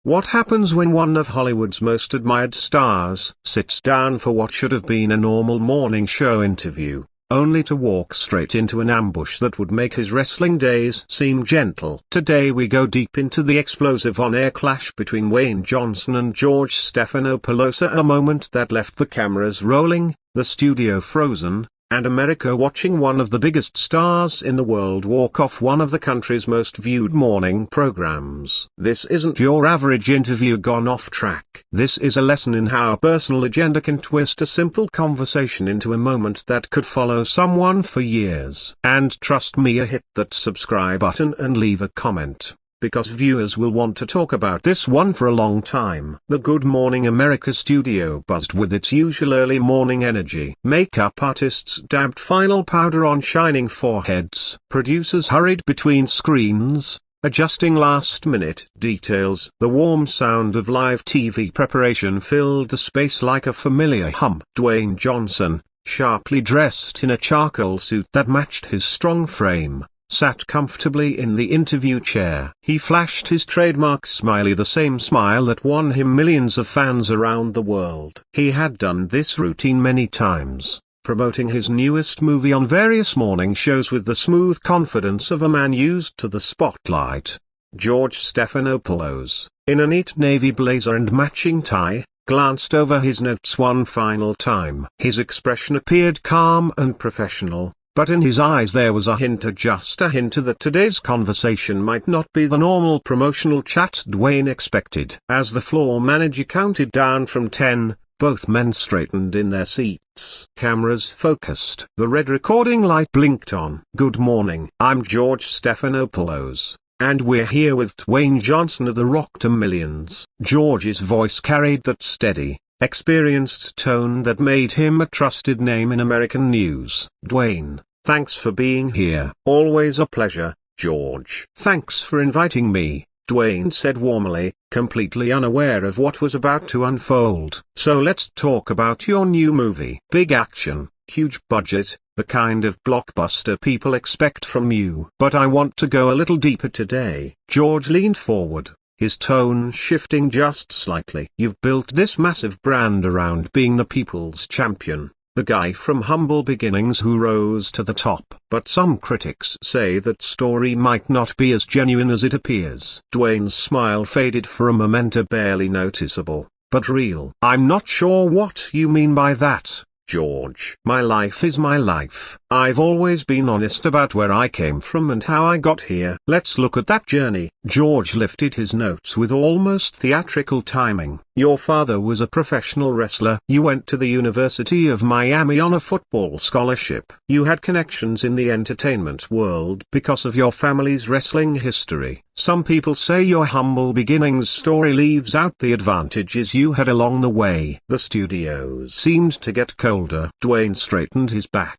What happens when one of Hollywood's most admired stars sits down for what should have been a normal morning show interview, only to walk straight into an ambush that would make his wrestling days seem gentle? Today we go deep into the explosive on-air clash between Dwayne Johnson and George Stephanopoulos, a moment that left the cameras rolling, the studio frozen, and America watching one of the biggest stars in the world walk off one of the country's most viewed morning programs. This isn't your average interview gone off track. This is a lesson in how a personal agenda can twist a simple conversation into a moment that could follow someone for years. And trust me, hit that subscribe button and leave a comment, because viewers will want to talk about this one for a long time. The Good Morning America studio buzzed with its usual early morning energy. Makeup artists dabbed final powder on shining foreheads. Producers hurried between screens, adjusting last-minute details. The warm sound of live TV preparation filled the space like a familiar hum. Dwayne Johnson, sharply dressed in a charcoal suit that matched his strong frame, sat comfortably in the interview chair. He flashed his trademark smiley, the same smile that won him millions of fans around the world. He had done this routine many times, promoting his newest movie on various morning shows with the smooth confidence of a man used to the spotlight. George Stephanopoulos, in a neat navy blazer and matching tie, glanced over his notes one final time. His expression appeared calm and professional, but in his eyes there was just a hint that today's conversation might not be the normal promotional chat Dwayne expected. As the floor manager counted down from 10, both men straightened in their seats. Cameras focused. The red recording light blinked on. Good morning. I'm George Stephanopoulos, and we're here with Dwayne Johnson of The Rock to Millions. George's voice carried that steady, experienced tone that made him a trusted name in American news. Dwayne, thanks for being here. Always a pleasure, George. Thanks for inviting me, Dwayne said warmly, completely unaware of what was about to unfold. So let's talk about your new movie. Big action, huge budget, the kind of blockbuster people expect from you. But I want to go a little deeper today. George leaned forward, his tone shifting just slightly. You've built this massive brand around being the people's champion, the guy from humble beginnings who rose to the top. But some critics say that story might not be as genuine as it appears. Dwayne's smile faded for a moment, barely noticeable, but real. I'm not sure what you mean by that, George. My life is my life. I've always been honest about where I came from and how I got here. Let's look at that journey. George lifted his notes with almost theatrical timing. Your father was a professional wrestler. You went to the University of Miami on a football scholarship. You had connections in the entertainment world because of your family's wrestling history. Some people say your humble beginnings story leaves out the advantages you had along the way. The studios seemed to get colder. Dwayne straightened his back.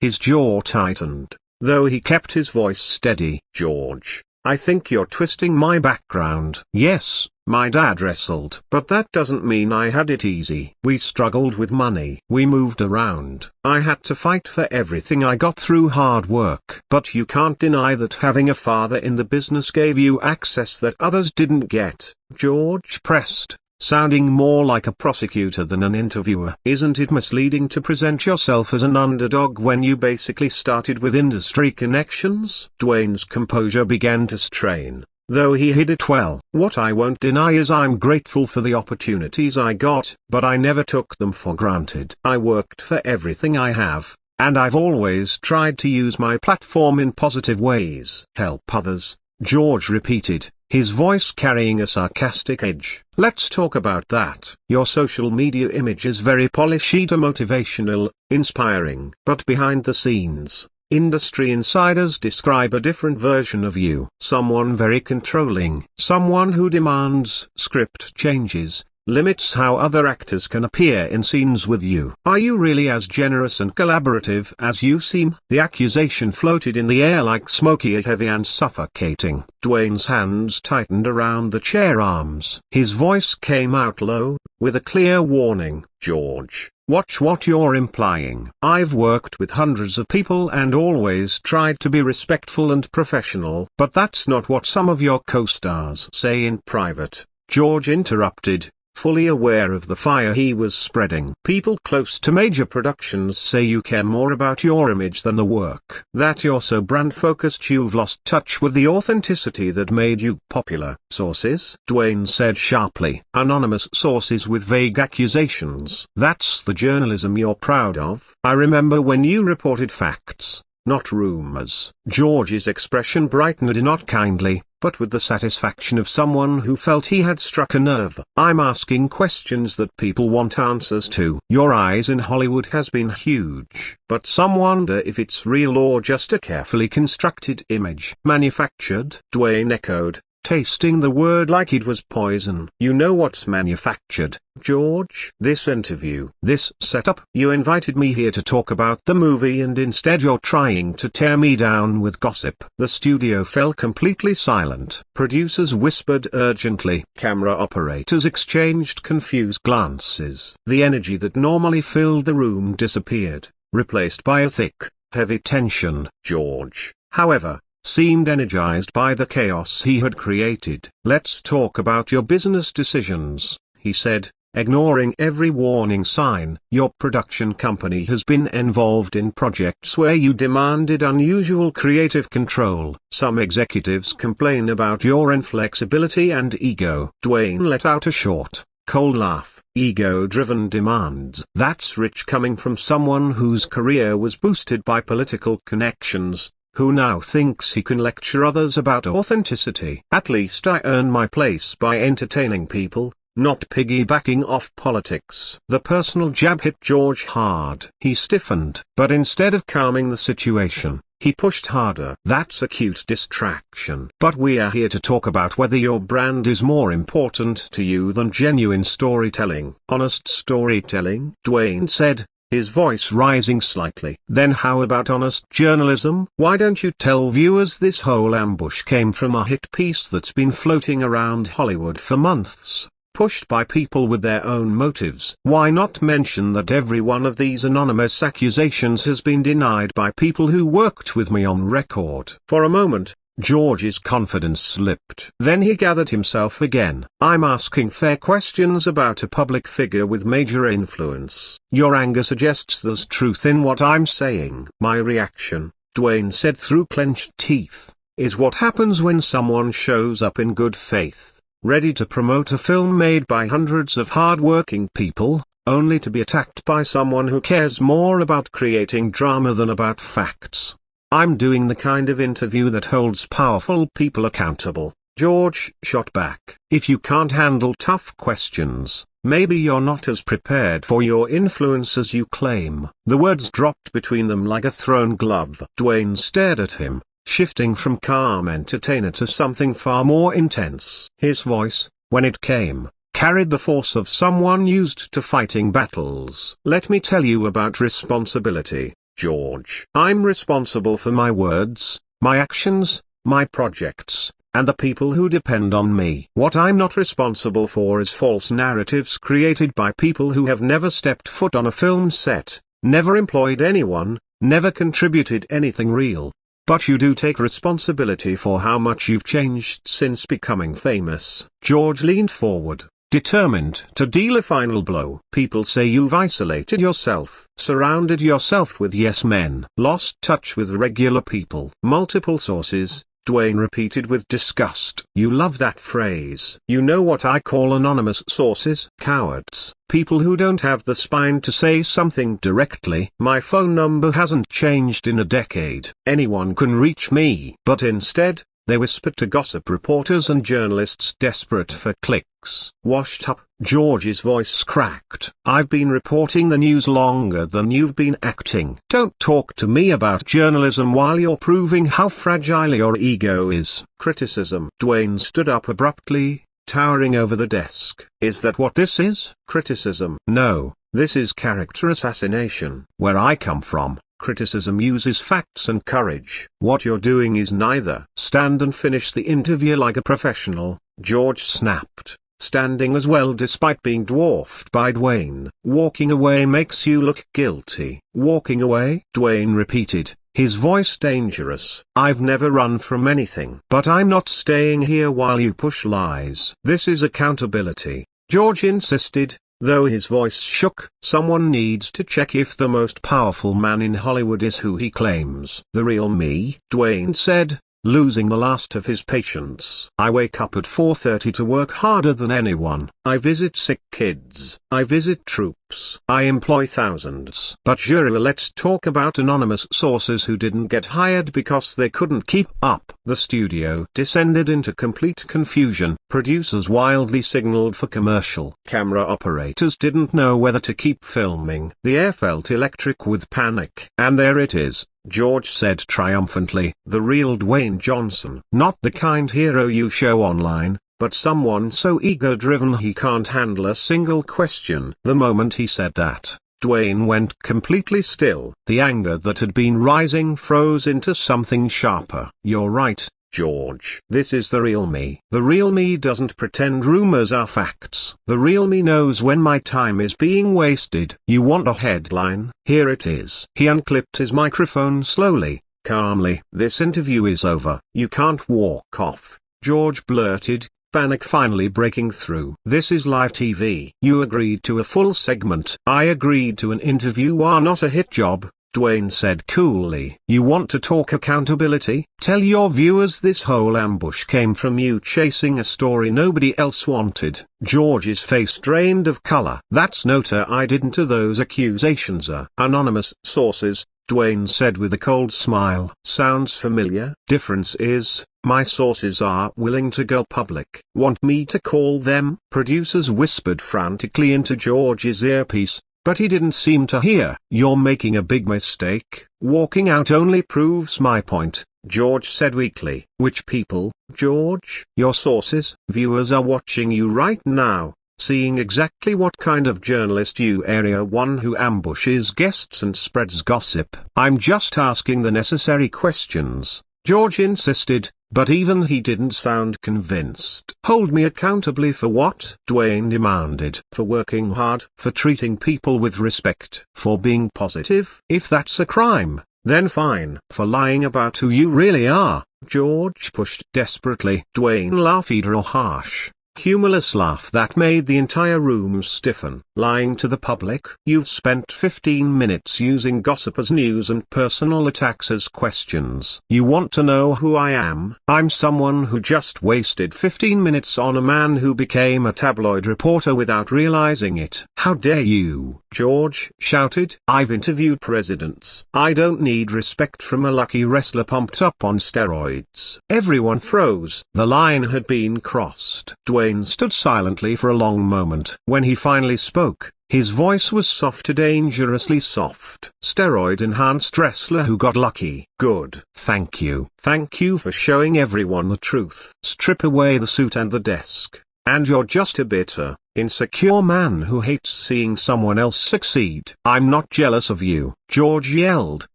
His jaw tightened, though he kept his voice steady. George, I think you're twisting my background. Yes, my dad wrestled. But that doesn't mean I had it easy. We struggled with money. We moved around. I had to fight for everything I got through hard work. But you can't deny that having a father in the business gave you access that others didn't get. George pressed, sounding more like a prosecutor than an interviewer. Isn't it misleading to present yourself as an underdog when you basically started with industry connections? Dwayne's composure began to strain, though he hid it well. What I won't deny is I'm grateful for the opportunities I got, but I never took them for granted. I worked for everything I have, and I've always tried to use my platform in positive ways. Help others, George repeated, his voice carrying a sarcastic edge. Let's talk about that. Your social media image is very polished, motivational, inspiring. But behind the scenes, industry insiders describe a different version of you. Someone very controlling. Someone who demands script changes, limits how other actors can appear in scenes with you. Are you really as generous and collaborative as you seem? The accusation floated in the air like smoky, heavy and suffocating. Dwayne's hands tightened around the chair arms. His voice came out low, with a clear warning. George, watch what you're implying. I've worked with hundreds of people and always tried to be respectful and professional. But that's not what some of your co-stars say in private. George interrupted, fully aware of the fire he was spreading. People close to major productions say you care more about your image than the work. That you're so brand-focused you've lost touch with the authenticity that made you popular. Sources? Dwayne said sharply. Anonymous sources with vague accusations. That's the journalism you're proud of. I remember when you reported facts, not rumors. George's expression brightened not kindly, but with the satisfaction of someone who felt he had struck a nerve. I'm asking questions that people want answers to. Your rise in Hollywood has been huge, but some wonder if it's real or just a carefully constructed image. Manufactured? Dwayne echoed, tasting the word like it was poison. You know what's manufactured, George? This interview. This setup. You invited me here to talk about the movie and instead you're trying to tear me down with gossip. The studio fell completely silent. Producers whispered urgently. Camera operators exchanged confused glances. The energy that normally filled the room disappeared, replaced by a thick, heavy tension. George, however, seemed energized by the chaos he had created. Let's talk about your business decisions, he said, ignoring every warning sign. Your production company has been involved in projects where you demanded unusual creative control. Some executives complain about your inflexibility and ego. Dwayne let out a short, cold laugh. Ego-driven demands. That's rich coming from someone whose career was boosted by political connections, who now thinks he can lecture others about authenticity. At least I earn my place by entertaining people, not piggybacking off politics. The personal jab hit George hard. He stiffened. But instead of calming the situation, he pushed harder. That's a cute distraction. But we are here to talk about whether your brand is more important to you than genuine storytelling. Honest storytelling? Dwayne said, his voice rising slightly. Then how about honest journalism? Why don't you tell viewers this whole ambush came from a hit piece that's been floating around Hollywood for months, pushed by people with their own motives? Why not mention that every one of these anonymous accusations has been denied by people who worked with me on record? For a moment, George's confidence slipped. Then he gathered himself again. I'm asking fair questions about a public figure with major influence. Your anger suggests there's truth in what I'm saying. My reaction, Dwayne said through clenched teeth, is what happens when someone shows up in good faith, ready to promote a film made by hundreds of hard-working people, only to be attacked by someone who cares more about creating drama than about facts. I'm doing the kind of interview that holds powerful people accountable. George shot back. If you can't handle tough questions, maybe you're not as prepared for your influence as you claim. The words dropped between them like a thrown glove. Dwayne stared at him, shifting from calm entertainer to something far more intense. His voice, when it came, carried the force of someone used to fighting battles. Let me tell you about responsibility, George. I'm responsible for my words, my actions, my projects, and the people who depend on me. What I'm not responsible for is false narratives created by people who have never stepped foot on a film set, never employed anyone, never contributed anything real. But you do take responsibility for how much you've changed since becoming famous. George leaned forward, determined to deal a final blow. People say you've isolated yourself, surrounded yourself with yes men, lost touch with regular people. Multiple sources, Dwayne repeated with disgust. You love that phrase. You know what I call anonymous sources? Cowards. People who don't have the spine to say something directly. My phone number hasn't changed in a decade. Anyone can reach me. But instead, they whispered to gossip reporters and journalists desperate for clicks. Washed up, George's voice cracked. I've been reporting the news longer than you've been acting. Don't talk to me about journalism while you're proving how fragile your ego is. Criticism. Dwayne stood up abruptly, towering over the desk. Is that what this is? Criticism? No, this is character assassination. Where I come from, criticism uses facts and courage. What you're doing is neither. Stand and finish the interview like a professional, George snapped, standing as well despite being dwarfed by Dwayne. Walking away makes you look guilty. Walking away? Dwayne repeated, his voice dangerous. "I've never run from anything. But I'm not staying here while you push lies. This is accountability," George insisted, though his voice shook. "Someone needs to check if the most powerful man in Hollywood is who he claims." "The real me," Dwayne said, losing the last of his patience. "I wake up at 4:30 to work harder than anyone. I visit sick kids. I visit troops. I employ thousands." "But jury, let's talk about anonymous sources who didn't get hired because they couldn't keep up." The studio descended into complete confusion. Producers wildly signaled for commercial. Camera operators didn't know whether to keep filming. The air felt electric with panic. "And there it is," George said triumphantly, "the real Dwayne Johnson. Not the kind hero you show online, but someone so ego-driven he can't handle a single question." The moment he said that, Dwayne went completely still. The anger that had been rising froze into something sharper. "You're right, George. This is the real me. The real me doesn't pretend rumors are facts. The real me knows when my time is being wasted." "You want a headline? Here it is." He unclipped his microphone slowly, calmly. "This interview is over. You can't walk off," George blurted, panic finally breaking through. "This is live TV. You agreed to a full segment." "I agreed to an interview, not a hit job," Dwayne said coolly. "You want to talk accountability? Tell your viewers this whole ambush came from you chasing a story nobody else wanted." George's face drained of color. "That's noter I didn't. Those accusations are anonymous sources," Dwayne said with a cold smile. "Sounds familiar?" "Difference is, my sources are willing to go public." "Want me to call them?" Producers whispered frantically into George's earpiece, but he didn't seem to hear. "You're making a big mistake. Walking out only proves my point," George said weakly. "Which people, George?" "Your sources." "Viewers are watching you right now, seeing exactly what kind of journalist you are, one who ambushes guests and spreads gossip." "I'm just asking the necessary questions," George insisted, but even he didn't sound convinced. "Hold me accountably for what?" Dwayne demanded. "For working hard, for treating people with respect, for being positive. If that's a crime, then fine. For lying about who you really are," George pushed desperately. Dwayne laughed, a harsh, humorless laugh that made the entire room stiffen. "Lying to the public? You've spent 15 minutes using gossip as news and personal attacks as questions. You want to know who I am? I'm someone who just wasted 15 minutes on a man who became a tabloid reporter without realizing it." "How dare you?" George shouted. "I've interviewed presidents. I don't need respect from a lucky wrestler pumped up on steroids." Everyone froze. The line had been crossed. Dwayne stood silently for a long moment. When he finally spoke, his voice was soft, dangerously soft. "Steroid-enhanced wrestler who got lucky. Good. Thank you. Thank you for showing everyone the truth. Strip away the suit and the desk, and you're just a bitter, insecure man who hates seeing someone else succeed." "I'm not jealous of you," George yelled,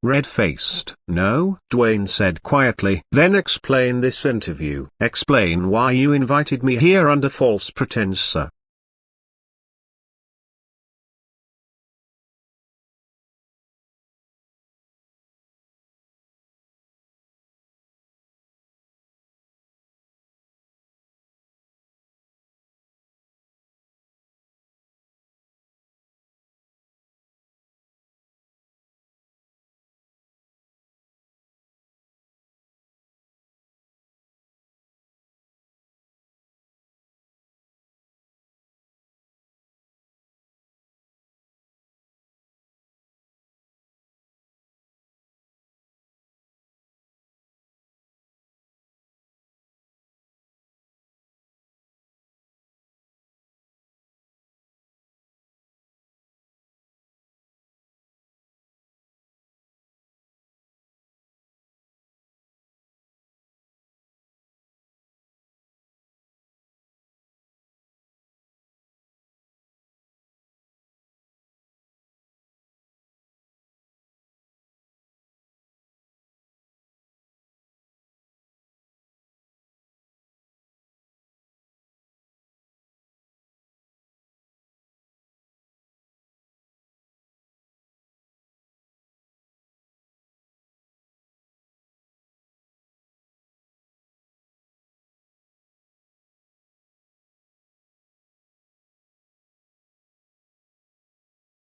red-faced. "No?" Dwayne said quietly. "Then explain this interview. Explain why you invited me here under false pretense, sir."